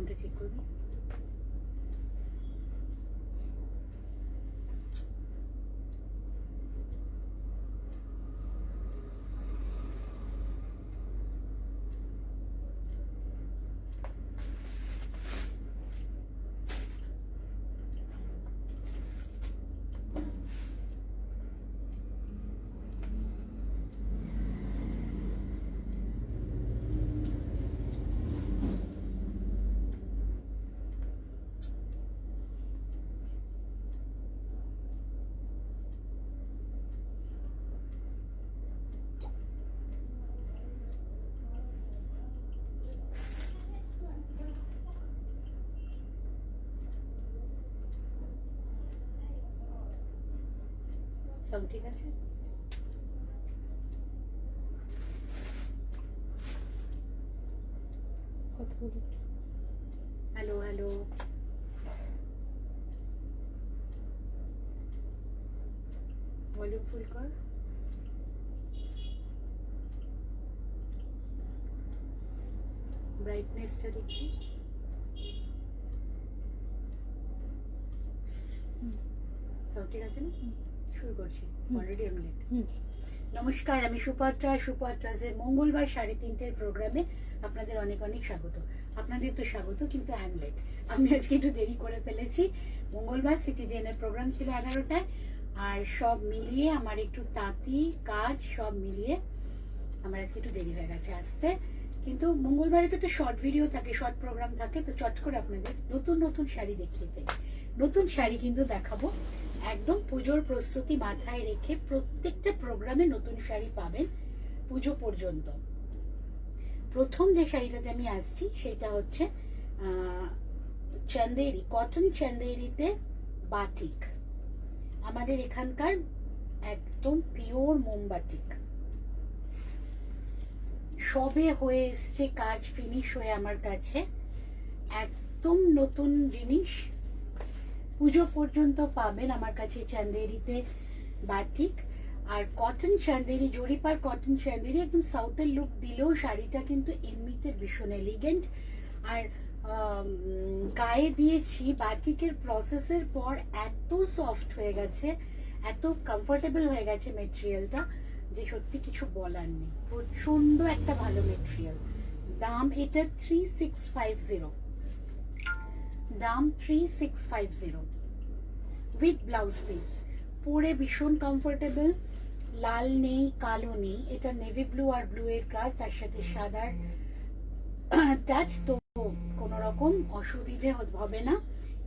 সাউন্ডটা চেক করবি। সাউন্ড ঠিক আছে? হ্যালো হ্যালো, ভলিউম ফুল কর। ব্রাইটনেসটা দেখি। সাউন্ড ঠিক আছে না? শুরু করছি। অলরেডি আমি লেট। নমস্কার, আমি সুপাত্রাজের মঙ্গলবার 3:30 প্রোগ্রামে আপনাদের অনেক অনেক স্বাগত। আপনাদের তো স্বাগত, কিন্তু আই এম লেট। আমি আজকে একটু দেরি করে ফেলেছি। মঙ্গলবার সিটিভিএন এর প্রোগ্রাম ছিল 11টায়, আর সব মিলিয়ে আমার একটু তাঁতি কাজ সব মিলিয়ে আমার আজকে একটু দেরি হয়ে গেছে আসতে। কিন্তু মঙ্গলবারে তো একটা শর্ট ভিডিও থাকে, শর্ট প্রোগ্রাম থাকে, তো চট করে আপনাদের নতুন নতুন শাড়ি দেখিয়ে ফেলি। নতুন শাড়ি কিন্তু দেখাবো, একদম পুজোর প্রস্তুতি মাথায় রেখে প্রত্যেকটা প্রোগ্রামে নতুন শাড়ি পাবেন পুজো পর্যন্ত। প্রথম যে শাড়িটাতে আমি আসছি সেটা হচ্ছে চান্দেরি, কটন চান্দেরিতে বাটিক। আমাদের এখানকার একদম পিওর মোমবাটিক, সবে হয়ে এসছে কাজ, ফিনিশ হয়ে আমার কাছে। একদম নতুন জিনিস, পুজো পর্যন্ত পাবেন আমার কাছে চান্দেরিতে বাটিক। আর কটন চান্দেরি, জরিপার কটন চান্দেরি একদম সাউথের লুক দিলেও শাড়িটা কিন্তু এমনিতে ভীষণ এলিগেন্ট। আর গায়ে দিয়েছি বাটিকের প্রসেসের পর এত সফট হয়ে গেছে, এত কমফোর্টেবল হয়ে গেছে মেটেরিয়ালটা, যে সত্যি কিছু বলার নেই। প্রচন্ড একটা ভালো মেটেরিয়াল। দাম এটার 3650, দাম 3650 উইথ ব্লাউজ পিস। পরে ভীষণ কমফোর্টেবল, লাল নেই কালো নেই, এটা নেভি ব্লু আর ব্লু এর কাজ, তার সাথে সাদার টাচ, তো কোন রকম অসুবিধে হবে না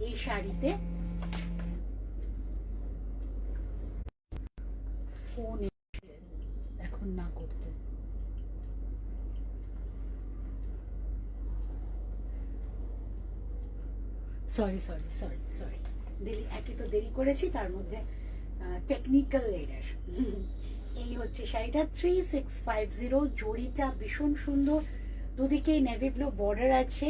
এই শাড়িতে। ফোন এখন না করতে, সরি সরি সরি সরি, একে তো দেরি করেছি, তার মধ্যে টেকনিক্যাল এরার। এই হচ্ছে শাড়িটা 3650। জরিটা ভীষণ সুন্দর, দুদিকে নেভি ব্লু বর্ডার আছে।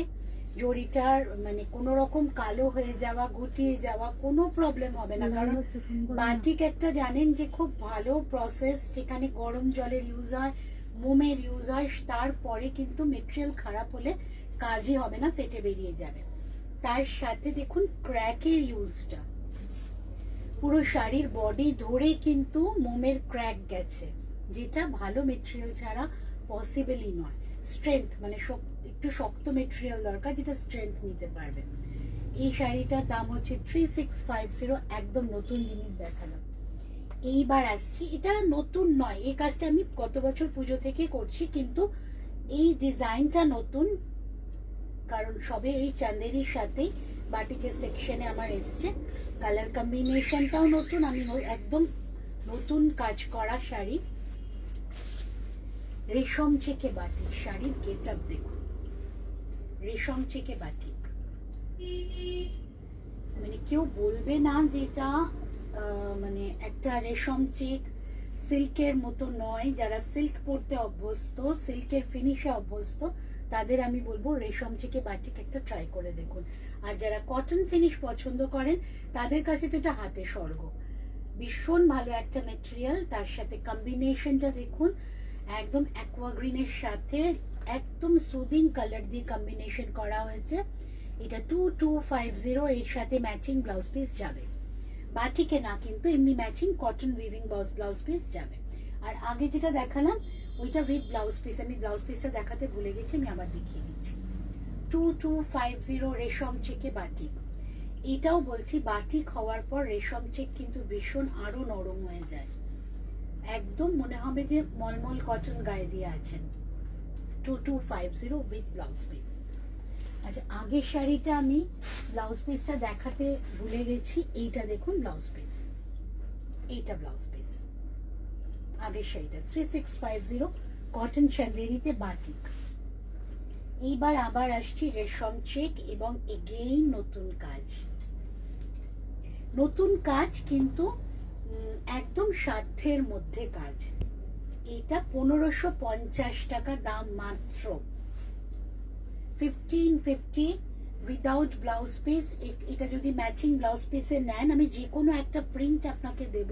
জরিটার মানে কোনো রকম কালো হয়ে যাওয়া, গুটিয়ে যাওয়া কোনো প্রবলেম হবে না, কারণ বাটিক একটা জানেন যে খুব ভালো প্রসেস, যেখানে গরম জলের ইউজ হয়, মোমের ইউজ হয়, তারপরে কিন্তু মেটেরিয়াল খারাপ হলে কাজই হবে না, ফেটে বেরিয়ে যাবে। তার সাথে দেখুন ক্র্যাকের ইউজটা, পুরো শাড়ির বডি ধরে কিন্তু মোমের ক্র্যাক গেছে, যেটা ভালো মেটেরিয়াল ছাড়া পসিবলই নয়। স্ট্রেংথ মানে একটু শক্ত মেটেরিয়াল দরকার, যেটা স্ট্রেংথ নিতে পারবে। এই শাড়িটার দাম হচ্ছে 3650, একদম নতুন জিনিস দেখালাম। এইবার আসছি, এটা নতুন নয়, এই কাজটা আমি গত বছর পুজো থেকে করছি, কিন্তু এই ডিজাইনটা নতুন, কারণ সবে এই চান্দেরির সাথেই বাটিকের সেকশনে আমার এসছে। কালার কম্বিনেশনটাও নতুন, আমি একদম নতুন কাজ করা শাড়ি। রেশম চেকে বাটিক, শাড়ির গেট আপ দেখুন, রেশম চেকে বাটিক, মানে কেউ বলবে না যে এটা মানে একটা রেশম চেক সিল্কের মতো নয়। যারা সিল্ক পরতে অভ্যস্ত, সিল্কের ফিনিশে অভ্যস্ত, তাদের আমি বলবো রেশম থেকে বাটিক একটা ট্রাই করে দেখুন। আর যারা কটন ফিনিশ পছন্দ করেন, তাদের কাছে তো এটা হাতে স্বর্গ। ভীষণ ভালো একটা মেটেরিয়াল, তার সাথে কম্বিনেশনটা দেখুন, একদম অ্যাকোয়া গ্রিনের সাথে একদম সুদিং কালার দিয়ে কম্বিনেশন করা হয়েছে। এটা 2250, এর সাথে ম্যাচিং ব্লাউজ পিস যাবে, বাটিকে না কিন্তু এমনি matching cotton weaving blouse piece যাবে। আর আগে যেটা দেখালাম ওইটা উইথ ব্লাউজ পিস, আমি ব্লাউজ পিসটা দেখাতে ভুলে গেছি, আমি আবার দেখিয়ে দিচ্ছি। 2250 রেশম চেকে বাটিক। এটাও বলছি বাটিক হওয়ার পর রেশম চেক কিন্তু ভীষণ আরো নরম হয়ে যায়, একদম মনে হবে যে মলমল কটন গায়ে দিয়ে আছেন। 2250 উইথ ব্লাউজ পিস। আচ্ছা, আগের শাড়িটা আমি ব্লাউজ পিসটা দেখাতে ভুলে গেছি, এইটা দেখুন ব্লাউজ পিস, এইটা ব্লাউজ পিস আগের শাড়িটা 3650 কটন চ্যান্দেরিতে বাটিক। এইবার আবার আসছি রেশম চেক এবং এগেইন নতুন কাজ, নতুন কাজ কিন্তু একদম সাধ্যের মধ্যে কাজ। এটা 1550 টাকা দাম মাত্র, 1550 উইদাউট ব্লাউজ পিস। এটা যদি ম্যাচিং ব্লাউজ পিসে নেন, আমি যে কোনো একটা প্রিন্ট আপনাকে দেব,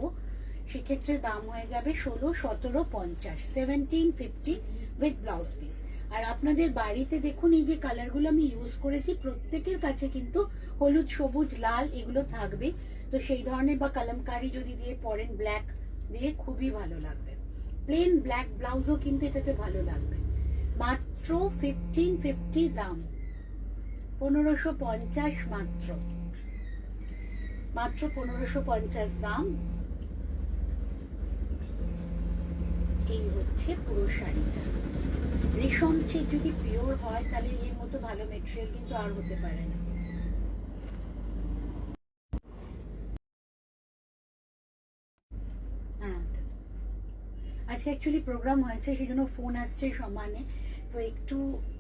সেক্ষেত্রে দাম হয়ে যাবে 16-17-50, 1750 উইথ ব্লাউজ পিস। আর আপনাদের বাড়িতে দেখুন এই যে কালারগুলো আমি ইউজ করেছি, প্রত্যেকের কাছে কিন্তু হলুদ, সবুজ, লাল এগুলো থাকবে, তো সেই ধরনের বা কলমকারি যদি দিয়ে পরেন ব্ল্যাক দিয়ে খুবই ভালো লাগবে। প্লেন ব্ল্যাক ব্লাউজও কিন্তু এটাতে ভালো লাগবে। মাত্র 1550 দাম, 1550 মাত্র, মাত্র 1550 দাম। এই হচ্ছে পুরো শাড়িটা। রেশম চেক যদি পিওর হয় তাহলে এর মতো ভালো মেটেরিয়াল কিন্তু আর হতে পারে না। হ্যাঁ, আজকে অ্যাকচুয়ালি প্রোগ্রাম হয়েছে, সেই জন্য ফোন আসছে সমানে, তো একটু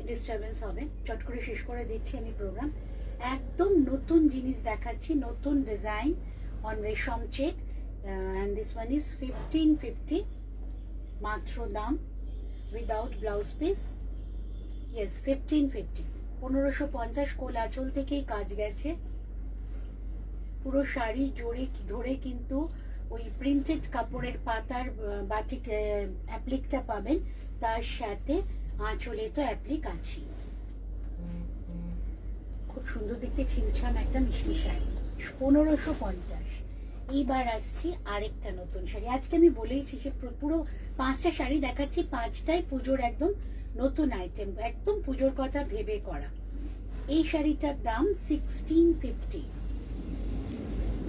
ডিস্টারবেন্স হবে। চট করে শেষ করে দিচ্ছি আমি প্রোগ্রাম। একদম নতুন জিনিস দেখাচ্ছি, নতুন ডিজাইন অন রেশম check, and this one is 1550 মাত্র দাম উইদাউট ব্লাউজ পিস। ইয়েস, 1550, 1550। কোল আঁচল থেকেই কাজ গেছে, পুরো শাড়ি জোরে ধরে কিন্তু ওই প্রিন্টেড কাপড়ের পাতার বাটিক অ্যাপ্লিকটা পাবেন, তার সাথে আঁচলে তো অ্যাপ্লিক আছে। খুব সুন্দর দেখতে ছিমছাম একটা মিষ্টি শাড়ি, 1550। এইবার আসছি আরেকটা নতুন শাড়ি। আজকে আমি বলেইছি সে পুরো 5টা শাড়ি দেখাচ্ছি, 5টাই পুজোর একদম নতুন আইটেম, একদম পুজোর কথা ভেবে করা। এই শাড়িটার দাম 1650।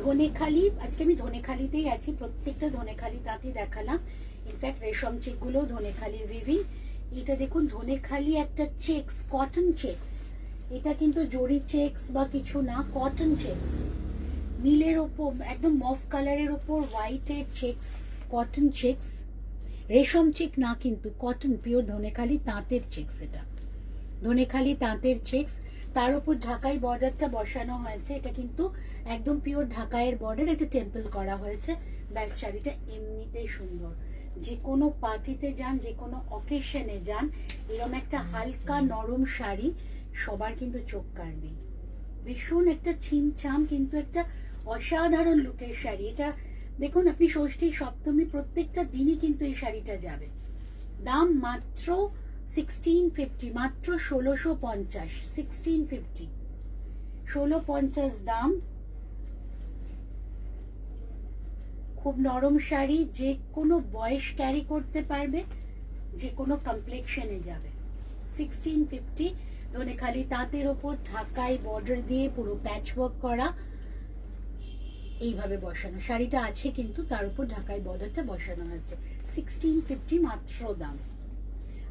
ধনেখালি, আজকে আমি ধনেখালিতেই আছি, প্রত্যেকটা ধনেখালি তাঁতি দেখালাম, ইনফ্যাক্ট রেশম চেকগুলো ধনেখালির উইভিং। এটা দেখুন ধনেখালি একটা চেকস, কটন চেকস, এটা কিন্তু জরি চেকস বা কিছু না, কটন চেকস, নীলের ওপর একদম মফ কালারের ওপর হোয়াইটের চেকস, কটন চেকস, রেশম চেক না কিন্তু কটন, পিওর ধনেখালি তাঁতের চেকস, এটা ধনেখালি তাঁতের চেকস, তার উপর ঢাকাই বর্ডারটা বসানো হয়েছে, এটা কিন্তু একদম পিওর ঢাকাইয়ের বর্ডার, একটা টেম্পল করা হয়েছে। ব্যাস, শাড়িটা এমনিতেই সুন্দর, যে কোনো পার্টিতে যান, যে কোনো অকেশনে যান, এরকম একটা হালকা নরম শাড়ি সবার কিন্তু চোখ কাড়বে। ভীষণ একটা ছিমছাম কিন্তু একটা অসাধারণ লুকের শাড়ি এটা। দেখুন আপনি ষষ্ঠী, সপ্তমী প্রত্যেকটা দিনই কিন্তু এই শাড়িটা যাবে। দাম মাত্র 1650, মাত্র 1650, 1650, 1650 দাম। খুব নরম শাড়ি, যে কোনো বয়স ক্যারি করতে পারবে, যে কোনো কমপ্লেক্সনে যাবে। 1650, ধনেখালি তাঁতের ওপর ঢাকাই বর্ডার দিয়ে পুরো প্যাচ ওয়ার্ক করা, এইভাবে বসানো শাড়িটা আছে, কিন্তু তার উপর ঢাকাই বর্ডারটা বসানো হয়েছে। 1650 মাত্র দাম।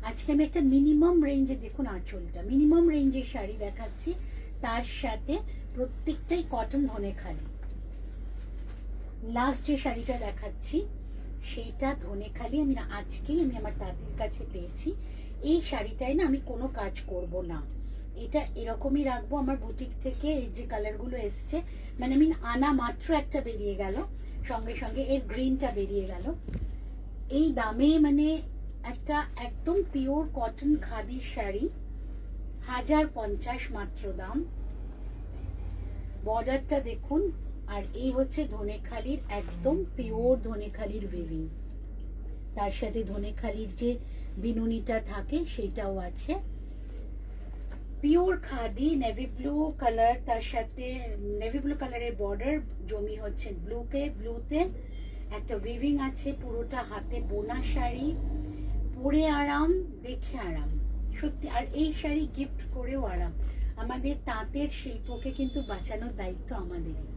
আজকে আমি একটা মিনিমাম রেঞ্জে, দেখুন আঁচলটা মিনিমাম রেঞ্জের শাড়ি দেখাচ্ছি, তার সাথে প্রত্যেকটাই কটন ধনেখালি। লাস্ট যে শাড়িটা দেখাচ্ছি সেইটা ধনেখালি, আমি আজকেই আমি আমার দাদির কাছে পেয়েছি। এই শাড়িটায় না আমি কোনো কাজ করব না, এটা এরকমই রাখবো। আমার বুটিক থেকে এই যে কালারগুলো এসছে, মানে আমি আনা মাত্র একটা বেরিয়ে গেল, সঙ্গে সঙ্গে এর গ্রিনটা বেরিয়ে গেল। এই দামে মানে একটা একদম পিওর কটন খাদির শাড়ি, 1050 মাত্র দাম। বর্ডারটা দেখুন, আর এই হচ্ছে ধনেখালির একদম পিওর ধনেখালির উইভিং, তার সাথে ধনেখালির যে বিনুনিটা থাকে সেটাও আছে। Pure khadi navy blue colour, তার সাথে নেভি ব্লু কালারের বর্ডার, জমি হচ্ছে ব্লুতে একটা উইভিং আছে, পুরোটা হাতে বোনা শাড়ি, পরে আরাম, দেখে আরাম সত্যি। আর এই শাড়ি গিফট করেও আরাম। আমাদের তাঁতের শিল্পকে কিন্তু বাঁচানোর দায়িত্ব আমাদেরই।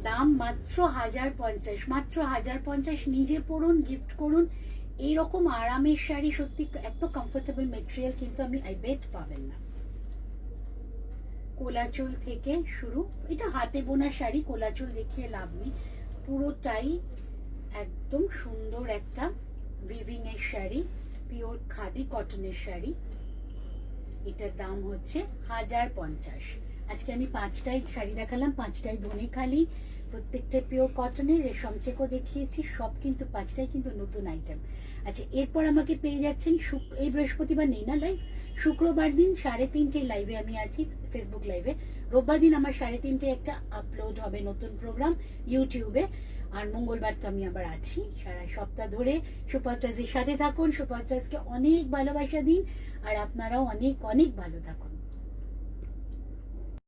দাম মাত্র 1050, মাত্র 1050। নিজে পরুন, গিফট করুন। এইরকম আরামের শাড়ি সত্যি এত কমফোর্টেবল মেটেরিয়াল কিন্তু আমি আই বেট পাবেন না। কোলাচল থেকে শুরু, এটা হাতে বোনা শাড়ি, কোলাচল দেখিয়ে লাভ নেই, পুরোটাই একদম সুন্দর একটা উইভিং এর শাড়ি, পিওর খাদি কটনের শাড়ি। এটার দাম হচ্ছে 1050। আজকে আমি 5টাই শাড়ি দেখালাম, 5টাই ধনেখালি, প্রত্যেকটা পিওর কটনের, রেশম চেকও দেখিয়েছি, সব কিন্তু 5টাই কিন্তু নতুন আইটেম। আচ্ছা, এরপর আমাকে পেয়ে যাচ্ছেন এই বৃহস্পতিবার নেই না লাইভ, শুক্রবার দিন 3:30 লাইভে আমি আছি, ফেসবুক লাইভে। রোববার দিন আমার 3:30 একটা আপলোড হবে নতুন প্রোগ্রাম ইউটিউবে। আর মঙ্গলবার তো আমি আবার আছি সারা সপ্তাহ ধরে। সুপারস্টার্সের সাথে থাকুন, সুপারস্টার্সকে অনেক ভালোবাসা দিন, আর আপনারাও অনেক অনেক ভালো থাকুন।